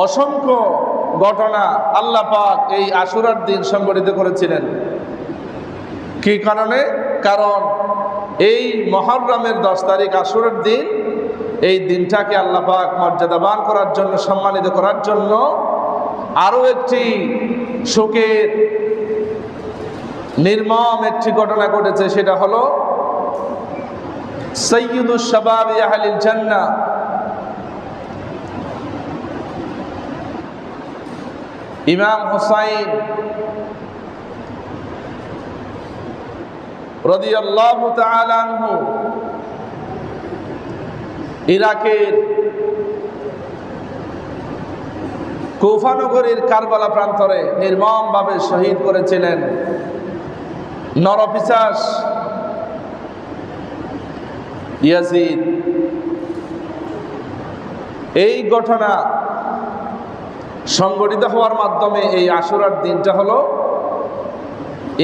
অসংখ্য ঘটনা আল্লাহ পাক এই আশুরার দিন সংগঠিত করেছিলেন। কি কারণে? কারণ এই মুহররমের 10 তারিখ আশুরার দিন, এই দিনটাকে আল্লাহ পাক মর্যাদাবান করার জন্য, সম্মানিত করার জন্য আরো একটি শোকের নির্মম একটি ঘটনা ঘটেছে। সেটা হলো সাইয়্যিদুশ শাবাবি আহলিল জান্নাহ ইমাম হুসাইন রাদিয়াল্লাহু তাআলা আনহু ইরাকের কুফা নগরীর কারবালা প্রান্তরে নির্মমভাবে শহীদ করেছিলেন নরপিশাচ ইয়াজিদ। এই ঘটনা সংগঠিত হওয়ার মাধ্যমে এই আশুরার দিনটা হলো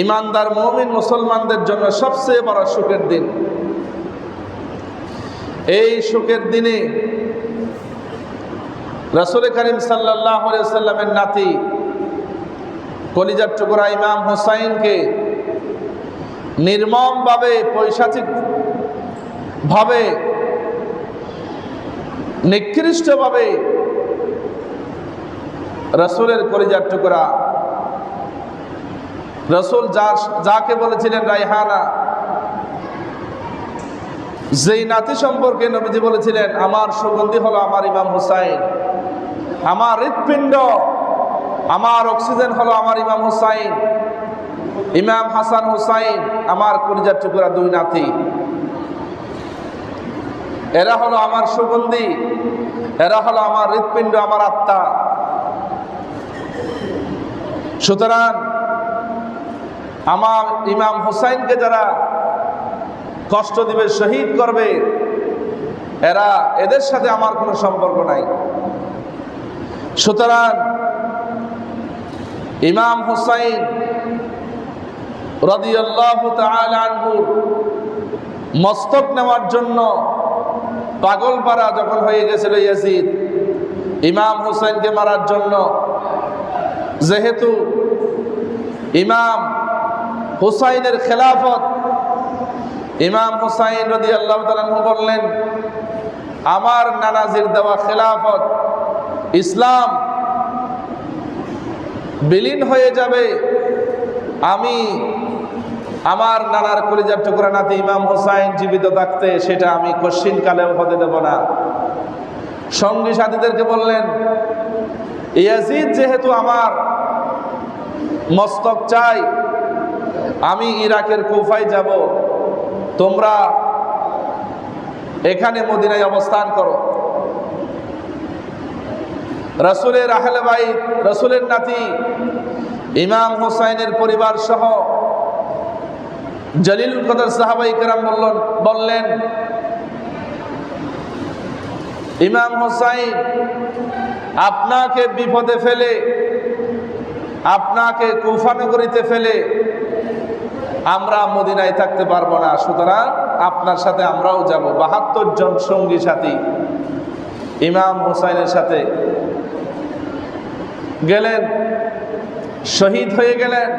ইমানদার মুমিন মুসলমানদের জন্য সবচেয়ে বড় সুখের দিন। এই সুখের দিনে রাসূল করিম সাল্লাল্লাহু আলাইহি ওয়াসাল্লামের নাতি কলিজার টুকরা ইমাম হুসাইনকে নির্মমভাবে, পৈশাচিকভাবে, নিকৃষ্টভাবে রাসূলের কলিজার টুকরা, রাসূল যাকে বলেছিলেন রায়হানা, যেই নাতি সম্পর্কে নবীজি বলেছিলেন আমার সুগন্ধি হলো আমার ইমাম হুসাইন, আমার হৃৎপিণ্ড, আমার অক্সিজেন হলো আমার ইমাম হুসাইন, ইমাম হাসান হুসাইন আমার কলিজার টুকরা দুই নাতি, এরা হলো আমার সুগন্ধি, এরা হলো আমার হৃৎপিণ্ড, আমার আত্মা। সুতরাং আমার ইমাম হুসাইনকে যারা কষ্ট দিবে, শহীদ করবে, এদের সাথে আমার কোনো সম্পর্ক নাই। সুতরাং ইমাম হুসাইন রাদিয়াল্লাহু তাআলা আনহু মস্তক নেওয়ার জন্য পাগলপাড়া যখন হয়ে গেছিল ইয়াজিদ ইমাম হুসাইনকে মারার জন্য, যেহেতু ইমাম হুসাইনের খেলাফত, ইমাম হুসাইন রাদিয়াল্লাহু তাআলা আনহু বললেন আমার নানাজির দেওয়া খেলাফত, ইসলাম বিলীন হয়ে যাবে, আমি আমার নানার কলিজার টুকরা নাতি ইমাম হুসাইন জীবিত থাকতে সেটা আমি কশিন কালেও হতে দেব না। সঙ্গী সাথীদেরকে বললেন ইয়াজিদ যেহেতু আমার মস্তক চাই, আমি ইরাকের কুফায় যাব, তোমরা এখানে মদিনায় অবস্থান করো। রাসূলের আহলে বাইত, রাসূলের নাতি ইমাম হুসাইনের পরিবার সহ জলিল কদর সাহাবায়ে কেরাম বললেন ইমাম হুসাইন আপনাকে বিপদে ফেলে, আপনাকে কুফা নগরীতে ফেলে আমরা মদিনায় থাকতে পারবো না, সুতরাং আপনার সাথে আমরাও যাব। 72 জন সঙ্গী সাথী ইমাম হুসাইনের সাথে গেলেন, শহীদ হয়ে গেলেন।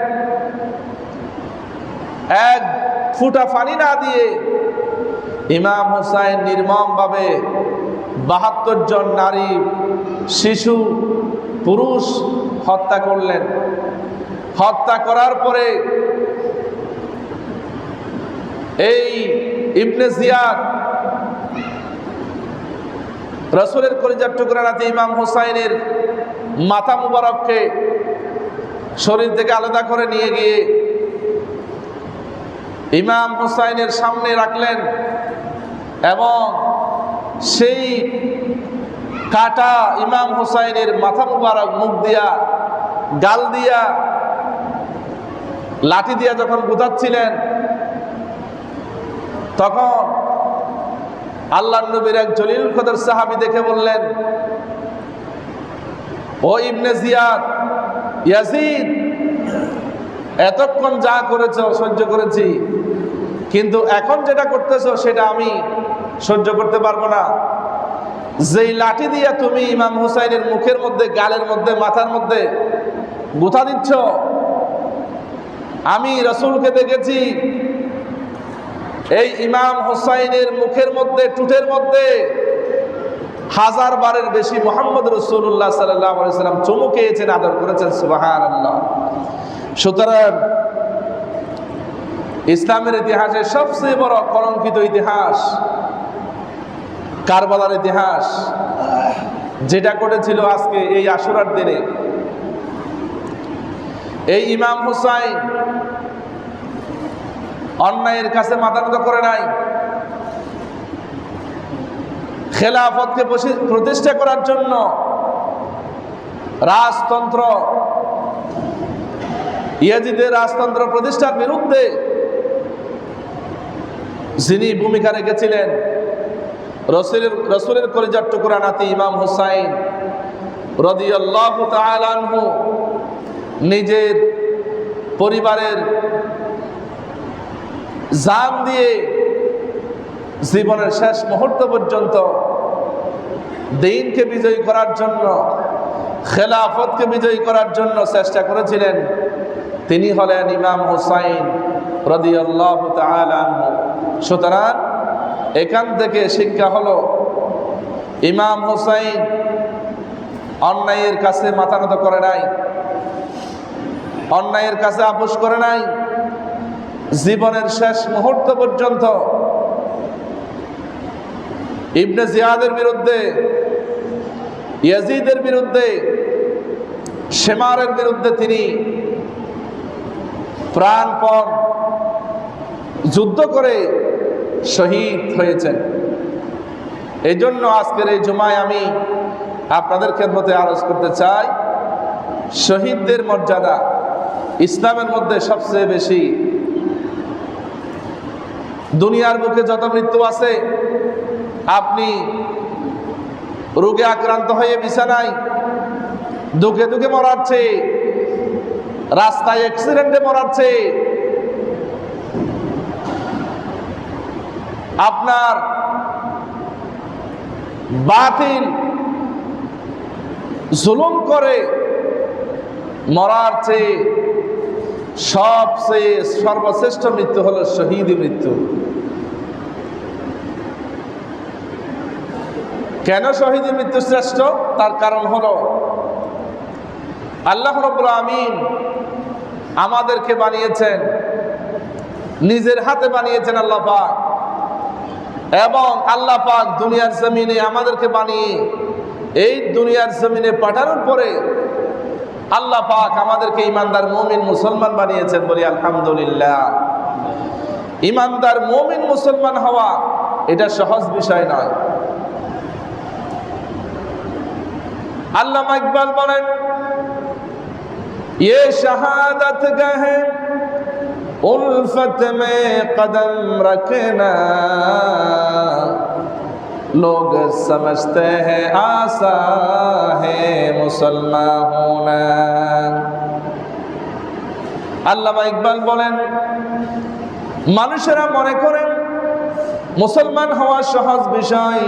এক ফুটা পানি না দিয়ে ইমাম হুসাইন নির্মমভাবে 72 জন নারী, শিশু, পুরুষ হত্যা করলেন। হত্যা করার পরে এই ইবনে জিয়াদ রাসূলের কলিজার টুকরা নাতি ইমাম হুসাইনের মাথা মুবারককে শরীর থেকে আলাদা করে নিয়ে গিয়ে ইমাম হুসাইনের সামনে রাখলেন এবং সেই কাটা ইমাম হুসাইনের মাথা মুবারক মুখ দিয়া, গাল দিয়া, লাঠি দিয়া যখন গুঁতাচ্ছিলেন, তখন আল্লাহর নবীর এক জলিল কদর সাহাবী দেখে বললেন ও ইবনে জিয়াদ, ইয়াজিদ এতক্ষণ যা করেছো সহ্য করেছি, কিন্তু এখন যেটা করতেছো সেটা আমি সহ্য করতে পারবো না। যেই লাঠি দিয়ে তুমি ইমাম হুসাইনের মুখের মধ্যে, গালের মধ্যে, মাথার মধ্যে গুঁথা দিচ্ছ, আমি রাসূলকে দেখেছি এই ইমাম হুসাইনের মুখের মধ্যে, ঠোঁটের মধ্যে 1000 বারের বেশি মুহাম্মদ রাসূলুল্লাহ সাল্লাল্লাহু আলাইহি ওয়াসাল্লাম চুমু খেয়েছেন, আদর করেছেন। সুবহানাল্লাহ। সুতরাং ইসলামের ইতিহাসে সবচেয়ে বড় কলঙ্কিত ইতিহাস কারবালার ইতিহাস, যেটা ঘটেছিল আজকে এই আশুরার দিনে। এই ইমাম হুসাইন অন্যায়ের কাছে মাথা নত করে নাই, খেলাফতকে প্রতিষ্ঠা করার জন্য রাজতন্ত্র, ইয়াজিদের রাজতন্ত্র প্রতিষ্ঠার বিরুদ্ধে যিনি ভূমিকা রেখেছিলেন, রসুলের কলিজার টুকরা নাতি ইমাম হুসাইন রাদিয়াল্লাহু তাআলা আনহু নিজের পরিবারের জান দিয়ে জীবনের শেষ মুহূর্ত পর্যন্ত দ্বীনকে বিজয়ী করার জন্য, খেলাফতকে বিজয়ী করার জন্য চেষ্টা করেছিলেন। তিনি হলেন ইমাম হুসাইন রাদিয়াল্লাহু তাআলা আনহু। সুতরাং এখান থেকে শিক্ষা হলো, ইমাম হুসাইন অন্যায়ের কাছে মাথা নত করে নাই, অন্যায়ের কাছে আপোষ করে নাই। জীবনের শেষ মুহূর্ত পর্যন্ত ইবনে জিয়াদের বিরুদ্ধে, ইয়াজিদের বিরুদ্ধে, শেমারের বিরুদ্ধে তিনি প্রাণপণ যুদ্ধ করে শহীদ হয়েছেন। এই জন্য আজকের এই জুমায় আমি আপনাদের খেদমতে আরজ করতে চাই, শহীদদের মর্যাদা ইসলামের মধ্যে সবচেয়ে বেশি। দুনিয়ার বুকে যত মৃত্যু আছে, আপনি রোগে আক্রান্ত হয়ে বিছানায় দুঃখে দুঃখে মরাচ্ছে, রাস্তায় অ্যাক্সিডেন্টে মরাচ্ছে, আপনার বাতিল জুলুম করে মরার চেয়ে সবচেয়ে সর্বশ্রেষ্ঠ মৃত্যু হলো শহীদি মৃত্যু। কেন শহীদি মৃত্যু শ্রেষ্ঠ? তার কারণ হলো আল্লাহ রাব্বুল আমিন আমাদেরকে বানিয়েছেন, নিজের হাতে বানিয়েছেন আল্লাহ পাক, এবং আল্লাহ পাক দুনিয়ার জমিনে আমাদেরকে বানিয়ে এই দুনিয়ার জমিনে পাঠানোর পরে আল্লাহ পাক আমাদেরকে ইমানদার মুমিন মুসলমান বানিয়েছেন। বলি আলহামদুলিল্লাহ। ইমানদার মুমিন মুসলমান হওয়া এটা সহজ বিষয় নয়। আল্লামা ইকবাল বলেন, ये शहादत गहे उल्फत में कदम रखना, लोग समझते हैं आसा है मुसलमान होना। আল্লামা ইকবাল বলেন, মানুষেরা মনে করেন মুসলমান হওয়া সহজ বিষয়।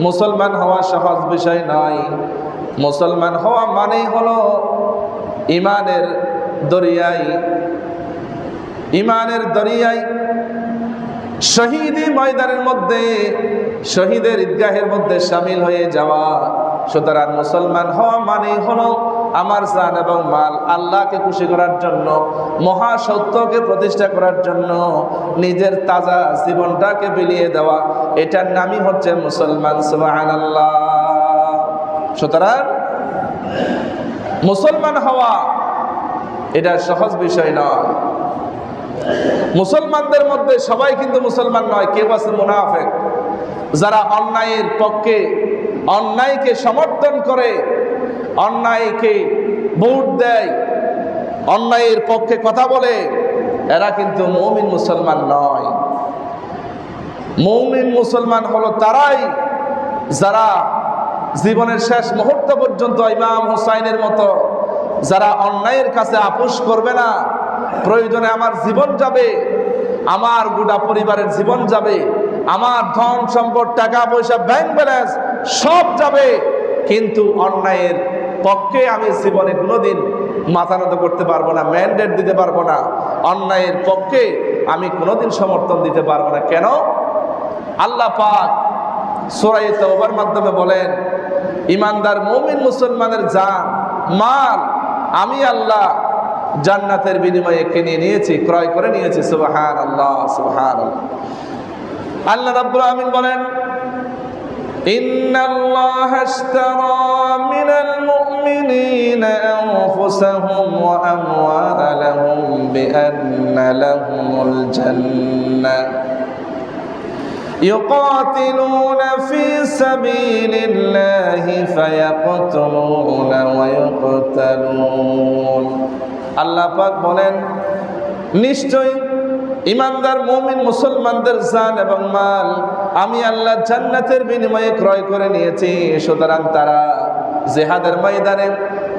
মুসলমান হওয়া সহজ বিষয় নয়। মুসলমান হওয়া মানেই হলো ইমানের দরিয়ায় শহীদি ময়দানের মধ্যে, শহীদের ঈদগাহের মধ্যে শামিল হয়ে যাওয়া। সুতরাং মুসলমান হওয়া মানেই হলো আমার জান এবং মাল আল্লাহকে খুশি করার জন্য, মহাসত্যকে প্রতিষ্ঠা করার জন্য নিজের তাজা জীবনটাকে বিলিয়ে দেওয়া। এটার নামই হচ্ছে মুসলমান। সুবহানাল্লাহ। সুতরাং মুসলমান হওয়া এটা সহজ বিষয় নয়। মুসলমানদের মধ্যে সবাই কিন্তু মুসলমান নয়, কেউ আছে মুনাফিক, যারা অন্যায়ের পক্ষে, অন্যায়কে সমর্থন করে, অন্যায়কে ভোট দেয়, অন্যায়ের পক্ষে কথা বলে, এরা কিন্তু মুমিন মুসলমান নয়। মুমিন মুসলমান হলো তারাই যারা জীবনের শেষ মুহূর্ত পর্যন্ত ইমাম হুসাইনের মতো যারা অন্যায়ের কাছে আপোষ করবে না। প্রয়োজনে আমার জীবন যাবে, আমার গোটা পরিবারের জীবন যাবে, আমার ধন সম্পদ টাকা পয়সা ব্যাংক ব্যালেন্স সব যাবে, কিন্তু অন্যায়ের পক্ষে আমি জীবনে কোনোদিন মাথা নত করতে পারবো না, ম্যান্ডেট দিতে পারবো না, অন্যায়ের পক্ষে আমি কোনোদিন সমর্থন দিতে পারবো না। কেন? আল্লাহ পাক সূরা তাওবার মাধ্যমে বলেন, ইমানদার মুমিন মুসলমানের জান মাল আমি আল্লাহ জান্নাতের বিনিময়ে কিনে নিয়েছি, ক্রয় করে নিয়েছি। সুবহানাল্লাহ, সুবহানাল্লাহ। আল্লাহ রাব্বুল আমিন বলেন, ইন্নাল্লাহা আশতারা মিনাল মুমিনিনা আনফুসাহুম ওয়া আমওয়ালাহুম বিআন্না লাহুমুল জান্নাহ يقاتلون في سبيل الله فيقتلون ويقتلون। আল্লাহ পাক বলেন, নিশ্চয় ইমানদার মুমিন মুসলমানদের জান এবং মাল আমি আল্লাহ জান্নাতের বিনিময়ে ক্রয় করে নিয়েছি। সুতরাং তারা জিহাদের ময়দানে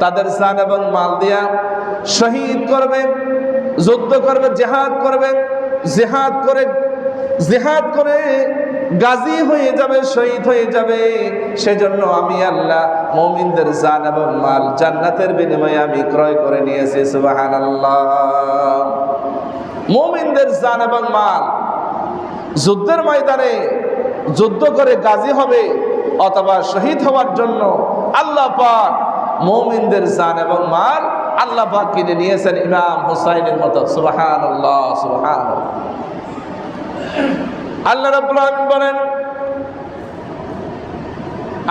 তাদের জান এবং মাল দিয়া শহীদ করবে, যুদ্ধ করবে, জিহাদ করে গাজী হয়ে যাবে, শহীদ হয়ে যাবে। সেজন্য আমি আল্লাহ মুমিনদের জান এবং মাল জান্নাতের বিনিময়ে আমি ক্রয় করে নিয়েছি। সুবহানাল্লাহ। মুমিনদের জান এবং মাল যুদ্ধের ময়দানে যুদ্ধ করে গাজী হবে অথবা শহীদ হওয়ার জন্য আল্লাহ পাক মুমিনদের জান এবং মাল আল্লাহ পাক কিনে নিয়েছেন ইমাম হুসাইনের মতো। সুবহানাল্লাহ, সুবহানাল্লাহ। আল্লাহ রাব্বুল আলামিন বলেন,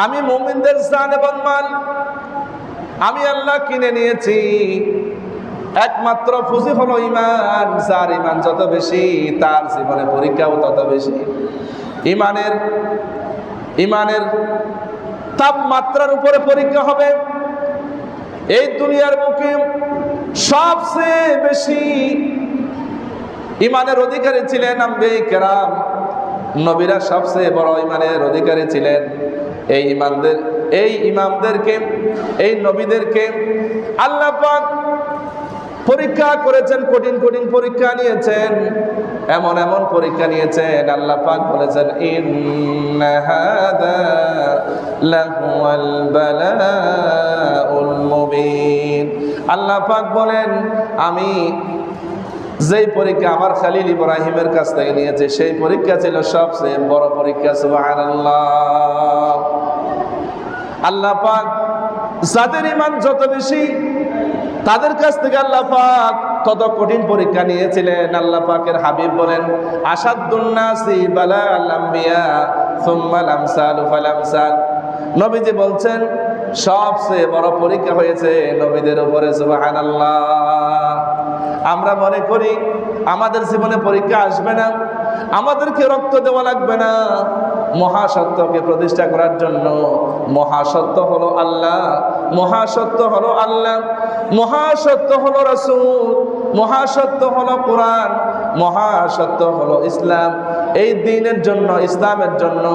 আমি মুমিনদের জান এবং মাল আমি আল্লাহ কিনে নিয়েছি। একমাত্র পুঁজি হলো ঈমান। যার ঈমান যত বেশি তার জীবনে পরীক্ষাও তত বেশি। ঈমানের তাপমাত্রার উপরে পরীক্ষা হবে। এই দুনিয়ার বুকে সবচেয়ে বেশি ঈমানের অধিকারী ছিলেন আম্বিয়া কেরাম, নবীরা সবচেয়ে বড় ঈমানের অধিকারী ছিলেন। এই ইমামদেরকে, এই নবীদেরকে আল্লাহ পাক পরীক্ষা করেছেন, কঠিন কঠিন পরীক্ষা নিয়েছেন, এমন এমন পরীক্ষা নিয়েছেন। আল্লাহ পাক বলেছেন, ইন্না হাযা লাহুয়াল বালাউল মুবিন। আল্লাহ পাক বলেন, আমি যেই পরীক্ষা আমার খলিল ইব্রাহিমের কাছ থেকে নিয়েছে সেই পরীক্ষা ছিল সবচেয়ে বড় পরীক্ষা। সুবহানাল্লাহ। আল্লাহ পাক যাদের ঈমান যত বেশি তাদের কাছ থেকে আল্লাহ পাক তত কঠিন পরীক্ষা নিয়েছিলেন। আল্লাহ পাকের হাবিব বলেন, আসাদুন নাসি বালাল আম্বিয়া সুম্মাল আমসালু ফাল আমসাল। নবীজি বলছেন, সবচেয়ে বড় পরীক্ষা হয়েছে নবীদের উপরে। সুবহানাল্লাহ। আমরা মনে করি আমাদের জীবনে পরীক্ষা আসবে না, আমাদেরকে রক্ত দেওয়া লাগবে না। মহাসত্যকে প্রতিষ্ঠা করার জন্য মহাসত্য হলো আল্লাহ, মহাসত্য হলো আল্লাহ, মহাসত্য হলো রাসূল, মহাসত্য হলো কোরআন, মহাসত্য হলো ইসলাম। এই দ্বীনের জন্য, ইসলামের জন্য,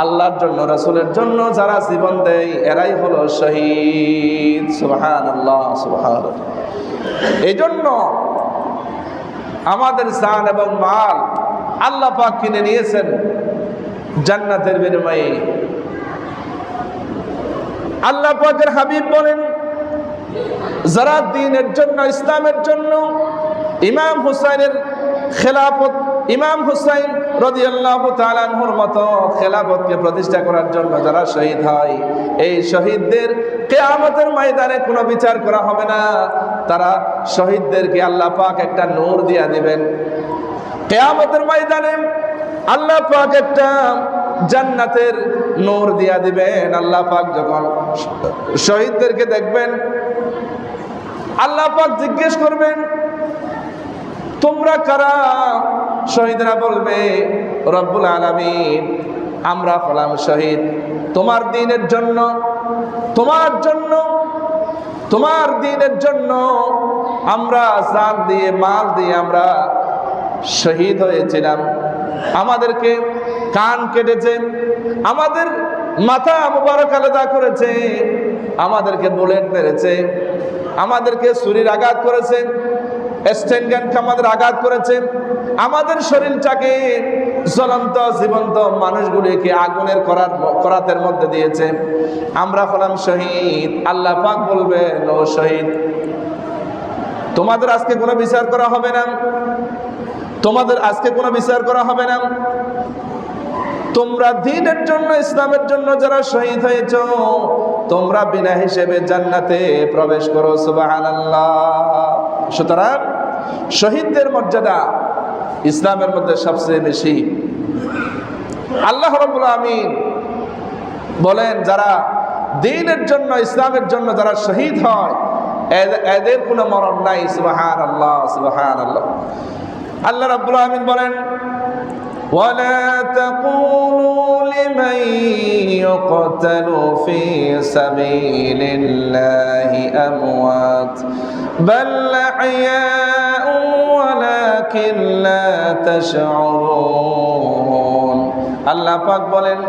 আল্লাহর জন্য, রাসূলের জন্য যারা জীবন দেয় এরাই হলো শহীদ। সুবহানাল্লাহ, সুবহানাল্লাহ। এই জন্য আমাদের জান এবং মাল আল্লাহ পাক কিনে নিয়েছেন জান্নাতের বিনিময়ে। আল্লাহ পাকের হাবিব বলেন, যারা দ্বীনের জন্য, ইসলামের জন্য ইমাম হুসাইনের খেলাফত, ইমাম হুসাইন রাদিয়াল্লাহু তাআলা আনহুর মতো খেলাফতকে প্রতিষ্ঠা করার জন্য যারা শহীদ হয়, এই শহীদদের কিয়ামতের ময়দানে কোনো বিচার করা হবে না। তারা শহীদদেরকে আল্লাহ পাক একটা নূর দিয়া দিবেন। কিয়ামতের ময়দানে আল্লাহ পাক একটা জান্নাতের নূর দিয়া দিবেন। আল্লাহ পাক যখন শহীদদেরকে দেখবেন, আল্লাহ পাক জিজ্ঞেস করবেন, তোমরা কারা? শহীদরা বলবে, রব্বুল আলামিন, আমরা হলাম শহীদ তোমার দ্বীনের জন্য, তোমার জন্য, তোমার দ্বীনের জন্য আমরা জান দিয়ে, মাল দিয়ে আমরা শহীদ হয়েছিলাম। আমাদেরকে কান কেটেছে, আমাদের মাথা মুবারক আলাদা করেছে, আমাদেরকে বুলেট মেরেছে, আমাদেরকে ছুরির আঘাত করেছে, স্টেন গান আমাদের আঘাত করেছে, আমাদের শরীরটাকে জ্বলন্ত জীবন্ত মানুষগুলিকে আগুনের করাতের মধ্যে দিয়েছে। আমরা হলাম শহীদ। আল্লাহ পাক বলবেন, ও শহীদ, তোমাদের আজকে কোনো বিচার করা হবে না, তোমাদের আজকে কোনো বিচার করা হবে না। তোমরা দ্বীনের জন্য, ইসলামের জন্য যারা শহীদ হয়েছ, তোমরা বিনা হিসেবে জান্নাতে প্রবেশ করো। সুবহানাল্লাহ। সুতরাং শহীদদের মর্যাদা ইসলামের মধ্যে সবচেয়ে বেশি। আল্লাহ রাব্বুল আমিন বলেন, যারা দ্বীনের জন্য, ইসলামের জন্য যারা শহীদ হয়, এদের কোনো মরণ নাই। সুবহানাল্লাহ, সুবহানাল্লাহ। আল্লাহ রাব্বুল আমিন বলেন, ولا تقولوا لمن يقتل في سبيل الله أموات بل أحياء ولكن لا تشعرون। আল্লাহ পাক বলেন,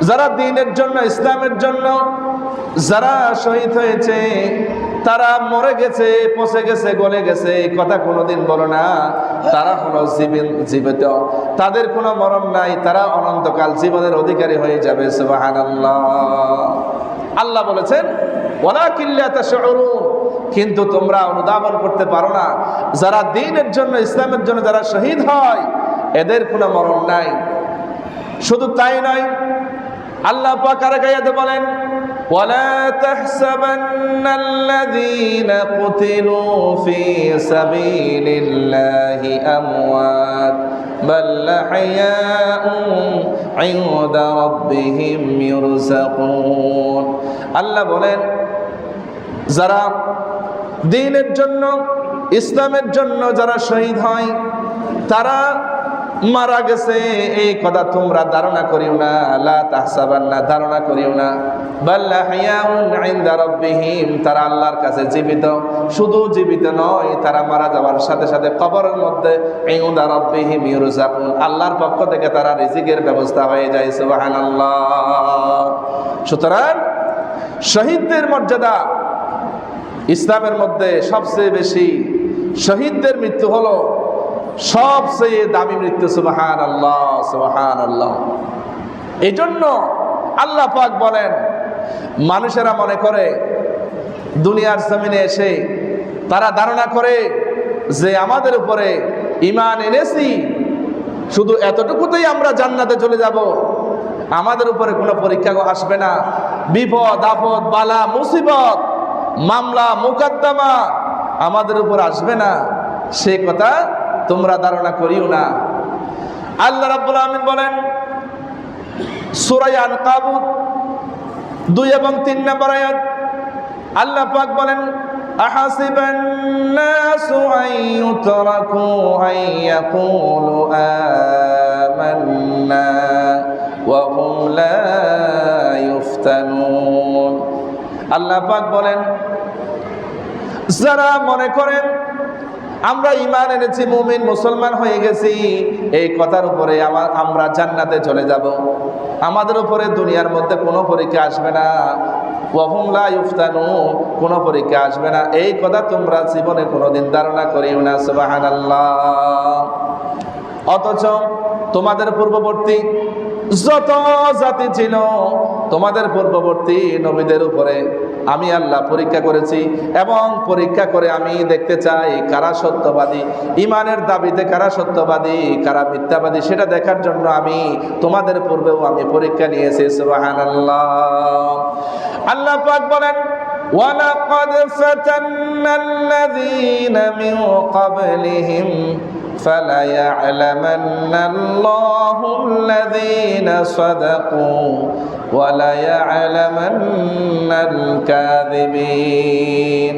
যারা দ্বীনের জন্য, ইসলামের জন্য যারা শহীদ হয়েছে, তারা মরে গেছে, পচে গেছে, গলে গেছে, এই কথা কোনোদিন বলো না। তারা হলো জীবিত, তাদের কোনো মরণ নাই, তারা অনন্তকাল জীবনের অধিকারী হয়ে যাবে। সুবহানাল্লাহ। আল্লাহ বলেছেন, ওয়ালাকিন লা তাশউরুন, কিন্তু তোমরা অনুধাবন করতে পারো না। যারা দ্বীনের জন্য, ইসলামের জন্য যারা শহীদ হয়, এদের কোনো মরণ নাই। শুধু তাই নয়, আল্লাহ পাক আরেক আয়াতে বলেন, ولا تحسبن الذين قتلوا في سبيل الله أموات بل أحياء عند ربهم يرزقون। আল্লাহ বলেন, যারা দ্বীনের জন্য, ইসলামের জন্য যারা শহীদ হয়, তারা মারা গেছে, এই কথা তোমরা ধারণা করিও না। লা তাহসাবান্না, ধারণা করিও না। বাল আহইয়াউন ইনদা রাব্বিহিম, তারা আল্লাহর কাছে জীবিত। শুধু জীবিত নয়, তারা মারা যাওয়ার সাথে সাথে কবরের মধ্যে ইনদা রাব্বিহিম ইউরজাকুন, আল্লাহর পক্ষ থেকে তারা রিজিকের ব্যবস্থা হয়ে যায়। সুবহানাল্লাহ। সুতরাং শহীদদের মর্যাদা ইসলামের মধ্যে সবচেয়ে বেশি। শহীদদের মৃত্যু হলো সবচেয়ে দামি মৃত্যু। সুবহানাল্লাহ, সুবহানাল্লাহ। এই জন্য আল্লাহ পাক বলেন, মানুষেরা মনে করে দুনিয়ার জমিনে এসে তারা ধারণা করে যে আমাদের উপরে ঈমান এনেছি, শুধু এতটুকুতেই আমরা জান্নাতে চলে যাব, আমাদের উপরে কোনো পরীক্ষা আসবে না, বিপদ আপদ বালা মুসিবত মামলা মুকদ্দমা আমাদের উপর আসবে না, সে কথা তোমরা ধারণা করিও না। আল্লাহ রাব্বুল আমিন বলেন সূরা আনকাবুত 2 এবং 3 নম্বর আয়াত, আল্লাহ পাক বলেন, আহাসিবান নাসু আন ইউতরাকু আন ইয়াকুলু আমান্না ওয়া হুম লা ইফতানুন। আল্লাহ পাক বলেন, যারা মনে করেন আমরা ঈমান এনেছি, মুমিন মুসলমান হয়ে গেছি, এই কথার উপরে আমরা জান্নাতে চলে যাব, আমাদের উপরে দুনিয়ার মধ্যে কোনো পরীক্ষা আসবে না, ওয়া হুম লা ইফতানুন, কোনো পরীক্ষা আসবে না, এই কথা তোমরা জীবনে কোনোদিন ধারণা করিও না। সুবহানাল্লাহ। অথচ তোমাদের পূর্ববর্তী যত জাতি ছিল, তোমাদের পূর্ববর্তী নবীদের উপরে আমি আল্লাহ পরীক্ষা করেছি, এবং পরীক্ষা করে আমি দেখতে চাই কারা সত্যবাদী, ঈমানের দাবিতে কারা সত্যবাদী, কারা মিথ্যাবাদী, সেটা দেখার জন্য আমি তোমাদের পূর্বেও আমি পরীক্ষা নিয়েছি। সুবহানাল্লাহ। আল্লাহ পাক বলেন, ওয়ালাকাদ ফাতান্নাল্লাযীনা মিন ক্বাবলিহিম ফালায়া'লামান্নাল্লাহুল্লাযীনা সাদাকু ওয়ালায়া'লামান্নাল কাযিবিন।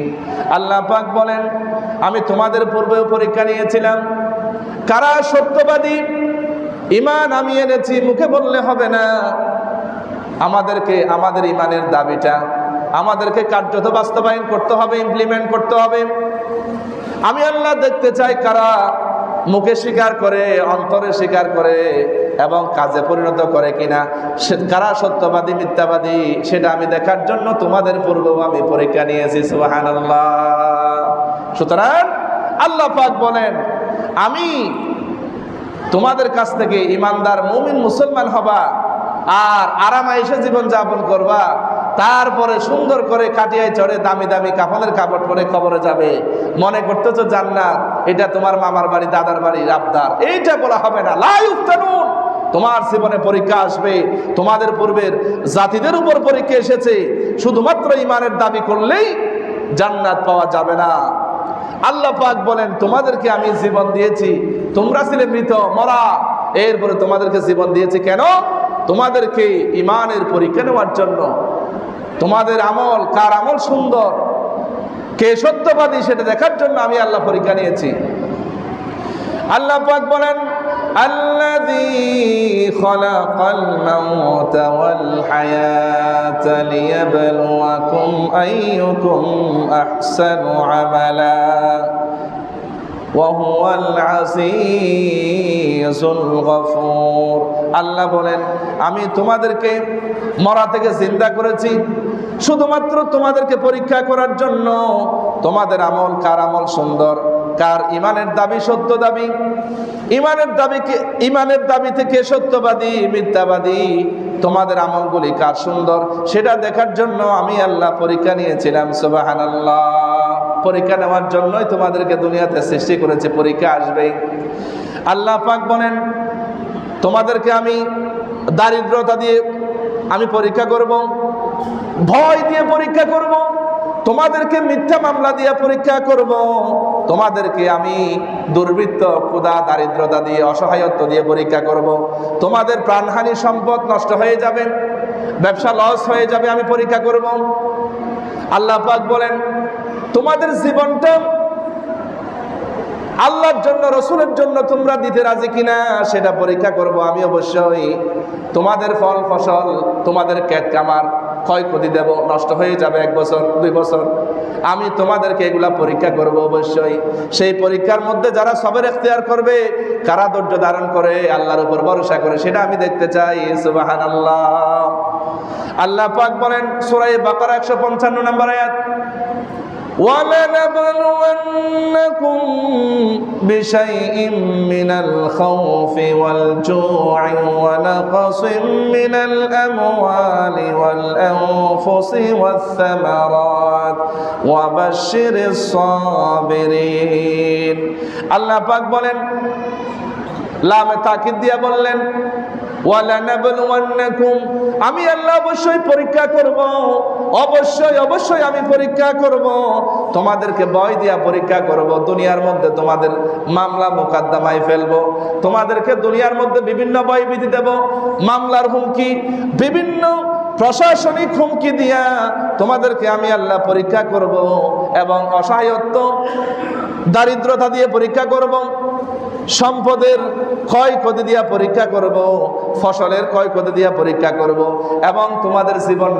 আল্লাহ পাক বলেন, আমি তোমাদের পূর্বেও পরীক্ষা নিয়েছিলাম কারা সত্যবাদী। ঈমান আমি এনেছি, মুখে বললে হবে না, আমাদেরকে আমাদের ঈমানের দাবিটা আমাদেরকে কার্যত বাস্তবায়ন করতে হবে, ইমপ্লিমেন্ট করতে হবে। আমি আল্লাহ দেখতে চাই কারা মুখে স্বীকার করে, অন্তরে স্বীকার করে এবং কাজে পরিণত করে কিনা, কারা সত্যবাদী মিথ্যাবাদী, সেটা আমি দেখার জন্য তোমাদের পূর্বেও আমি পরীক্ষা নিয়েছি। সুবহানাল্লাহ। সুতরাং আল্লাহ পাক বলেন, আমি তোমাদের কাছ থেকে ইমানদার মুমিন মুসলমান হবা আর আরামায়েশে জীবন যাপন করবা, তারপরে সুন্দর করে কাটিয়ায় চড়ে দামি দামি কাফনের কাপড় পরে কবরে যাবে, মনে করতেছো জান্নাত এটা তোমার মামার বাড়ি দাদার বাড়ি আবদার, এইটা বলা হবে না। লা ইফতানুন, তোমার জীবনে পরীক্ষা আসবে। তোমাদের পূর্বের জাতিদের উপর পরীক্ষা এসেছে, শুধুমাত্র ইমানের দাবি করলেই জান্নাত পাওয়া যাবে না। আল্লাহ পাক বলেন তোমাদেরকে আমি জীবন দিয়েছি, তোমরা ছিলে মৃত মরা, এরপরে তোমাদেরকে জীবন দিয়েছি কেন? তোমাদেরকে ইমানের পরীক্ষা নেওয়ার জন্য। তোমাদের আমল, কার আমল সুন্দর, কে সত্যবাদী সেটা দেখার জন্য আমি আল্লাহ পরীক্ষা নিয়েছি। আল্লাহ পাক বলেন আল্লাযী খালাকাল মাউতা ওয়াল হায়াতা লিয়াবলুয়াকুম আইয়ুকুম আহসানু আমালা ওয়া হুয়াল আজিজুল গফুর। আল্লাহ বলেন আমি তোমাদেরকে মরা থেকে জিন্দা করেছি শুধুমাত্র তোমাদেরকে পরীক্ষা করার জন্য। তোমাদের আমল, কার আমল সুন্দর, কার ইমানের দাবি সত্য দাবি, ইমানের দাবি থেকে সত্যবাদী মিথ্যাবাদী, তোমাদের আমলগুলি কার সুন্দর সেটা দেখার জন্য আমি আল্লাহ পরীক্ষা নিয়েছিলাম। সুবহানাল্লাহ, পরীক্ষা নেওয়ার জন্যই তোমাদেরকে দুনিয়াতে সৃষ্টি করেছে, পরীক্ষা আসবে। আল্লাহ পাক বলেন তোমাদেরকে আমি দারিদ্রতা দিয়ে আমি পরীক্ষা করব, ভয় দিয়ে পরীক্ষা করব, তোমাদেরকে মিথ্যা মামলা দিয়ে পরীক্ষা করব, তোমাদেরকে আমি দুর্বৃত্ত, ক্ষুধা, দারিদ্রতা দিয়ে, অসহায়ত্ব দিয়ে পরীক্ষা করব, তোমাদের প্রাণহানি, সম্পদ নষ্ট হয়ে যাবে, ব্যবসা লস হয়ে যাবে, আমি পরীক্ষা করব। আল্লাহ পাক বলেন তোমাদের জীবনটা আল্লাহর জন্য, রসুলের জন্য তোমরা দিতে রাজি কিনা সেটা পরীক্ষা করব আমি অবশ্যই। তোমাদের ফল ফসল, তোমাদের ক্ষেত খামার ক্ষয়ক্ষতি দেব, নষ্ট হয়ে যাবে 1 বছর 2 বছর, আমি তোমাদেরকে এগুলা পরীক্ষা করব অবশ্যই। সেই পরীক্ষার মধ্যে যারা সবর এখতিয়ার করবে, কারা ধৈর্য ধারণ করে আল্লাহর উপর ভরসা করে, সেটা আমি দেখতে চাই। সুবহানাল্লাহ। আল্লাহ পাক বলেন সূরা বাকারা 155 নম্বর আয়াত, وَلَنَبْلُوَنَّكُمْ بِشَيْءٍ مِّنَ الْخَوْفِ وَالْجُوعِ وَنَقْصٍ مِّنَ الْأَمْوَالِ وَالْأَنفُسِ وَالثَّمَرَاتِ وَبَشِّرِ الصَّابِرِينَ। আল্লাহ পাক বলেন, লামে তাকিদ দিয়া বললেন ওয়ালানাবলুওয়ান্নাকুম, আমি আল্লাহ অবশ্যই পরীক্ষা করব, অবশ্যই আমি পরীক্ষা করব, তোমাদেরকে ভয় দিয়া পরীক্ষা করব, দুনিয়ার মধ্যে তোমাদের মামলা মোকদ্দমায় ফেলবো, তোমাদেরকে দুনিয়ার মধ্যে বিভিন্ন ভয়ভীতি দেব, মামলার হুমকি, বিভিন্ন প্রশাসনিক হুমকি দিয়া তোমাদেরকে আমি আল্লাহ পরীক্ষা করব, এবং অসহায়ত্ব, দারিদ্রতা দিয়ে পরীক্ষা করব, সম্পদের ক্ষয়ক্ষতি দিয়া পরীক্ষা করব, ফসলের ক্ষয়ক্ষতি দিয়া পরীক্ষা করব, এবং তোমাদের জীবন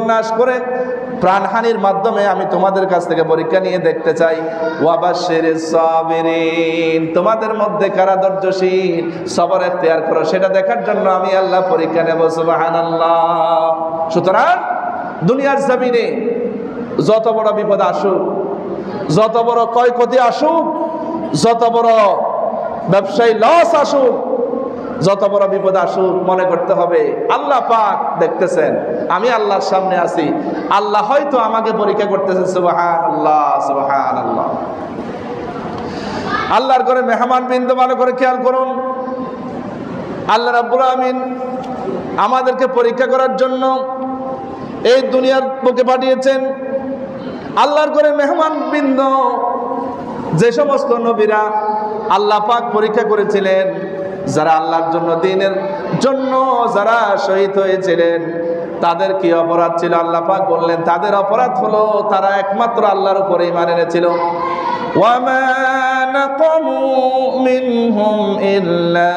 নাশ করে প্রাণহানির মাধ্যমে আমি তোমাদের কাছ থেকে পরীক্ষা নিয়ে দেখতে চাই। ওয়াবাশশিরিস সাবিরিন, তোমাদের মধ্যে কারা ধৈর্যশীল, সবর এখতিয়ার করো, সেটা দেখার জন্য আমি আল্লাহ পরীক্ষা নেব। সুবহানাল্লাহ। সুতরাং দুনিয়ার জমিনে যত বড় বিপদ আসুক, যত বড় ক্ষয়ক্ষতি আসুক, যত বড় ব্যবসায়ী লস আসুক, যত বড় বিপদ আসুক, মনে করতে হবে আল্লাহ পাক দেখতেছেন, আমি আল্লাহর সামনে আছি, আল্লাহ হয়তো আমাকে পরীক্ষা করতেছেন। সুবহানাল্লাহ, সুবহানাল্লাহ। আল্লাহর করে মেহমান বিন্দু ভালো করে খেয়াল করুন। আল্লাহ রাব্বুল আমিন আমাদেরকে পরীক্ষা করার জন্য এই দুনিয়ার বুকে পাঠিয়েছেন। আল্লাহর করে মেহমান বিন্দু যে সমস্ত নবীরা আল্লাহ পাক পরীক্ষা করেছিলেন, যারা আল্লাহর জন্য, দ্বীনের জন্য যারা শহীদ হয়েছিলেন, তাদের কি অপরাধ ছিল? আল্লাহ পাক বললেন তাদের অপরাধ হলো তারা একমাত্র আল্লাহর উপরে ঈমান এনেছিল। ওয়ামা নাকামু মিনহুম ইল্লা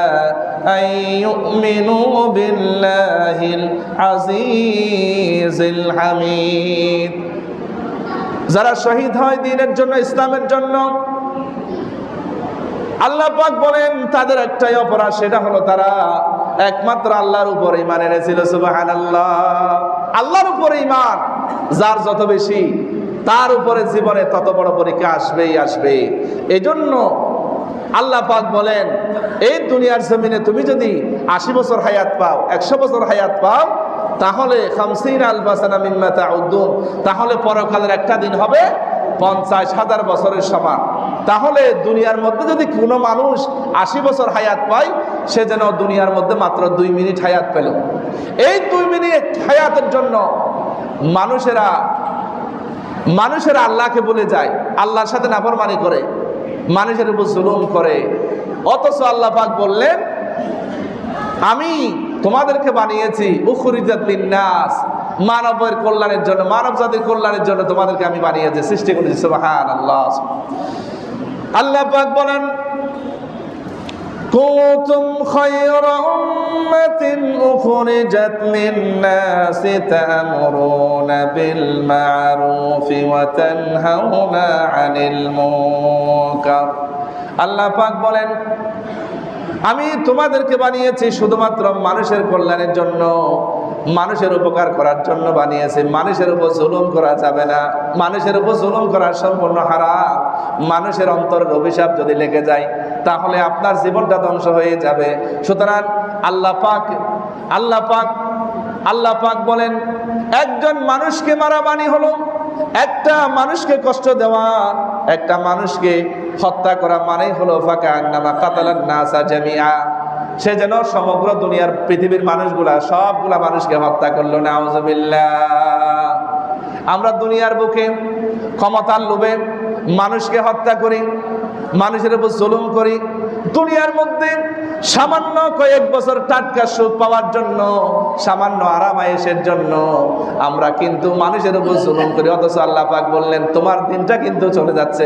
আন ইউমিনু বিল্লাহিল আজিজিল হামিদ। যারা শহীদ হয় দ্বীনের জন্য, ইসলামের জন্য, আল্লাহ পাক বলেন তাদের একটাই অপরাধ, সেটা হলো তারা একমাত্র আল্লাহর উপর ঈমান এনেছিল। সুবহানাল্লাহ। আল্লাহর উপর ঈমান যার যত বেশি, তার উপরে জীবনে তত বড় পরীক্ষা আসবেই আসবে। এই জন্য আল্লাহ পাক বলেন এই দুনিয়ার জমিনে তুমি যদি 80 বছর হায়াত পাও, 100 বছর হায়াত পাও, তাহলে 50,000 সানা মিম্মা তাউদ্দুন, তাহলে পরকালের একটা দিন হবে 50,000 বছরের সমান। তাহলে দুনিয়ার মধ্যে যদি কোনো মানুষ 80 বছর হায়াত পায়, সে যেন দুনিয়ার মধ্যে মাত্র 2 মিনিট হায়াত পেল। এই 2 মিনিট হায়াতের জন্য মানুষেরা আল্লাহকে ভুলে যায়, আল্লাহর সাথে নাফরমানি করে, মানুষের উপর জুলুম করে। অথচ আল্লাহ পাক বললেন আমি তোমাদেরকে বানিয়েছি উখরিজাত লিন্নাস, মানবের কল্যাণের জন্য, মানব জাতির কল্যাণের জন্য তোমাদেরকে আমি বানিয়েছি, সৃষ্টি করেছি। সুবহানাল্লাহ। আল্লাহ পাক বলেন কুনতুম খায়রা উম্মাতিন উখরিজাত লিন্নাসি তা'মুরুনা বিল মা'রুফি ওয়া তানহাউনা আনিল মুনকার। আল্লাহ পাক বলেন আমি তোমাদেরকে বানিয়েছি শুধুমাত্র মানুষের কল্যাণের জন্য, মানুষের উপকার করার জন্য বানিয়েছি। মানুষের উপর জুলুম করা যাবে না, মানুষের উপর জুলুম করা সম্পূর্ণ হারাম। মানুষের অন্তরের অভিশাপ যদি লেগে যায় তাহলে আপনার জীবনটা ধ্বংস হয়ে যাবে। সুতরাং আল্লাহ পাক বলেন একজন মানুষকে মারা মানি হলো, একটা মানুষকে কষ্ট দেওয়া, একটা মানুষকে হত্যা করা মানেই হলো ফাকান্নামা কাতালান নাসা জামিআ, সে যেন সমগ্র দুনিয়ার পৃথিবীর মানুষগুলা সবগুলা মানুষকে হত্যা করলো। নাউযুবিল্লাহ। আমরা দুনিয়ার বুকে ক্ষমতার লোভে মানুষকে হত্যা করি, মানুষের উপর জুলুম করি। দুনিয়ার মধ্যে সামান্য কয়েক বছর টাটকা সুখ পাওয়ার জন্য, সামান্য আরামায়েশের জন্য আমরা কিন্তু মানুষের উপর জুলুম করি। অথচ আল্লাহ পাক বললেন তোমার দিনটা কিন্তু চলে যাচ্ছে,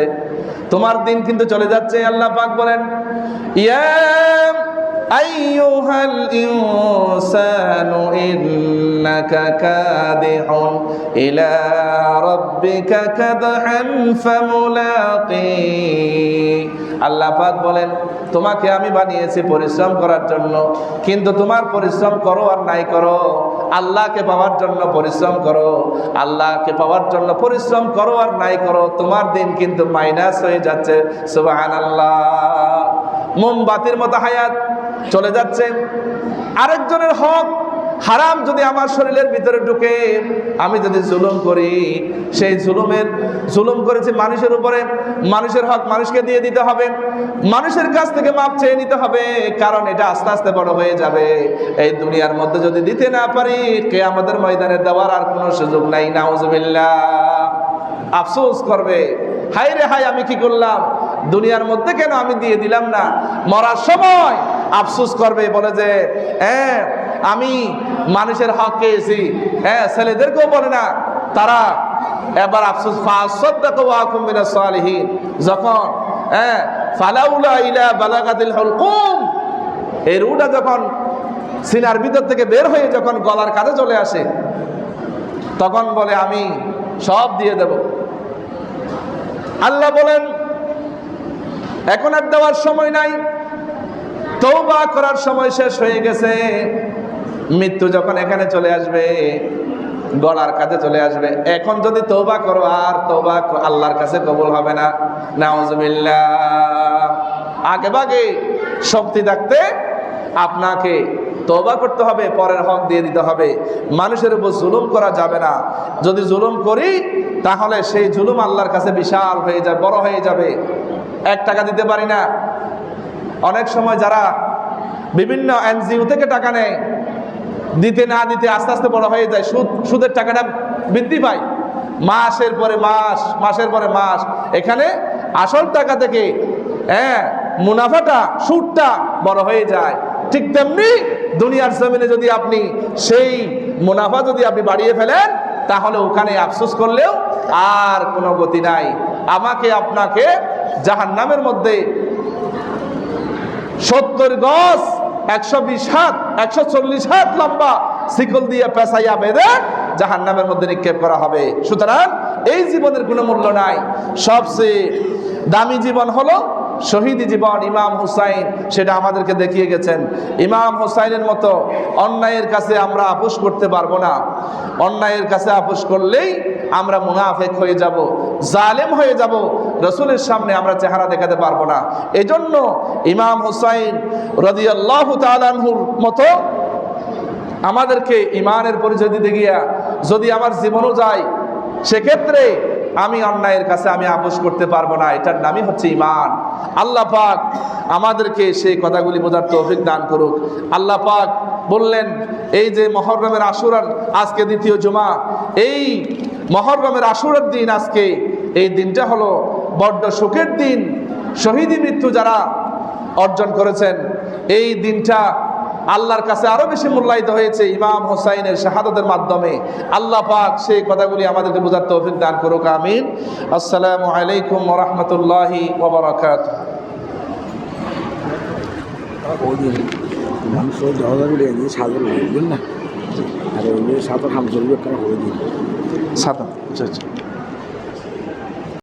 তোমার দিন কিন্তু চলে যাচ্ছে। আল্লাহ পাক বলেন ইয়া আইয়ুহাল ইনসানু ইন্নাকা কাদিহুন ইলা রাব্বিকা কাদহান ফামুলাকি। আল্লাহ পাক বলেন তোমাকে আমি বানিয়েছি পরিশ্রম করার জন্য, কিন্তু তোমার পরিশ্রম করো আর নাই করো, আল্লাহকে পাওয়ার জন্য পরিশ্রম করো, আল্লাহকে পাওয়ার জন্য পরিশ্রম করো আর নাই করো, তোমার দিন কিন্তু মাইনাস হয়ে যাচ্ছে। সুবহানাল্লাহ। মোমবাতির মতো হায়াত চলে যাচ্ছে। আরেকজনের হক হারাম যদি আমার শরীরের ভিতরে ঢুকে, আমি যদি জুলুম করি, সেই জুলুম করেছি মানুষের উপরে, মানুষের হক মানুষকে দিয়ে দিতে হবে, মানুষের কাছ থেকে মাপ চেয়ে নিতে হবে, কারণ এটা আস্তে আস্তে বড় হয়ে যাবে। এই দুনিয়ার মধ্যে যদি দিতে না পারি, কিয়ামতের ময়দানে দেওয়ার আর কোনো সুযোগ নাই। নাউযুবিল্লাহ। আফসোস করবে, হায় রে হায় আমি কি করলাম, দুনিয়ার মধ্যে কেন আমি দিয়ে দিলাম না। মরার সময় আফসোস করবে, বলে যে আমি মানুষের হক পেয়েছি। ছেলেদেরকেও বলে না, তারা এবার আফসোস যখন ফালাউলা ইলা বালাগাতিল হুলকুম, এই রুটা যখন সিনার ভিতর থেকে বের হয়ে যখন গলার কাছে চলে আসে, তখন বলে আমি সব দিয়ে দেব। আল্লাহ বলেন এখন আর দেওয়ার সময় নাই, তওবা করার সময় শেষ হয়ে গেছে। মৃত্যু যখন এখানে চলে আসবে, গলার কাছে চলে আসবে, এখন যদি তওবা করো আর তওবা আল্লাহর কাছে কবুল হবে না। নাউযুবিল্লাহ। আগে ভাগে শক্তি থাকতে আপনাকে তওবা করতে হবে, পরের হক দিয়ে দিতে হবে। মানুষের উপর জুলুম করা যাবে না। যদি জুলুম করি তাহলে সেই জুলুম আল্লাহর কাছে বিশাল হয়ে যাবে, বড় হয়ে যাবে। 1 টাকা দিতে পারি না। অনেক সময় যারা বিভিন্ন এনজিও থেকে টাকা নেয়, দিতে না দিতে আস্তে আস্তে বড় হয়ে যায়, সুদের টাকাটা বৃদ্ধি পায়, মাসের পরে মাস, মাসের পরে মাস। এখানে আসল টাকা থেকে মুনাফাটা, সুদটা বড় হয়ে যায়। ঠিক তেমনি দুনিয়ার জমিনে যদি আপনি সেই মুনাফা যদি আপনি বাড়িয়ে ফেলেন, তাহলে ওখানে আফসোস করলেও আর কোনো গতি নাই। আমাকে আপনাকে জাহান্নামের মধ্যে 70 গজ 120 হাত 140 হাত লম্বা শিকল দিয়ে পেঁচাইয়া বেঁধে জাহান্নামের মধ্যে নিক্ষেপ করা হবে। সুতরাং এই জীবনের কোনো মূল্য নাই। সবচেয়ে দামি জীবন হলো শহীদি জীবন। ইমাম হুসাইন সেটা আমাদেরকে দেখিয়ে গেছেন। ইমাম হুসাইনের মতো অন্যায়ের কাছে আমরা আপোষ করতে পারবো না। অন্যায়ের কাছে আপোষ করলেই আমরা মুনাফিক হয়ে যাব, জালেম হয়ে যাব, রসুলের সামনে আমরা চেহারা দেখাতে পারবো না। এজন্য ইমাম হুসাইন রাদিয়াল্লাহু তাআলা আনহুর মতো আমাদেরকে ইমানের পরিচয় দিতে গিয়া যদি আমার জীবনও যায়, সেক্ষেত্রে আমি অন্যায়ের কাছে আমি আপোষ করতে পারবো না। এটার নামই হচ্ছে ঈমান। আল্লাহ পাক আমাদেরকে সেই কথাগুলি বোঝার তৌফিক দান করুক। আল্লাহ পাক বললেন, এই যে মুহররমের আশুরার আজকে দ্বিতীয় জুমা, এই মুহররমের আশুরার দিন আজকে, এই দিনটা হলো বড্ড সুখের দিন। শহীদি মৃত্যু যারা অর্জন করেছেন, এই দিনটা আল্লাহর কাছে আরো বেশি মূল্যায়িত হয়েছে ইমাম হুসাইনের শাহাদাতের মাধ্যমে। আল্লাহ পাক সেই কথাগুলি আমাদেরকে বোঝার তৌফিক দান করুক, আমিন। আসসালামু আলাইকুম ওয়া রাহমাতুল্লাহি ওয়া বারাকাতুহু। সাদর হামজুল করে দিন। সাদা, আচ্ছা আচ্ছা।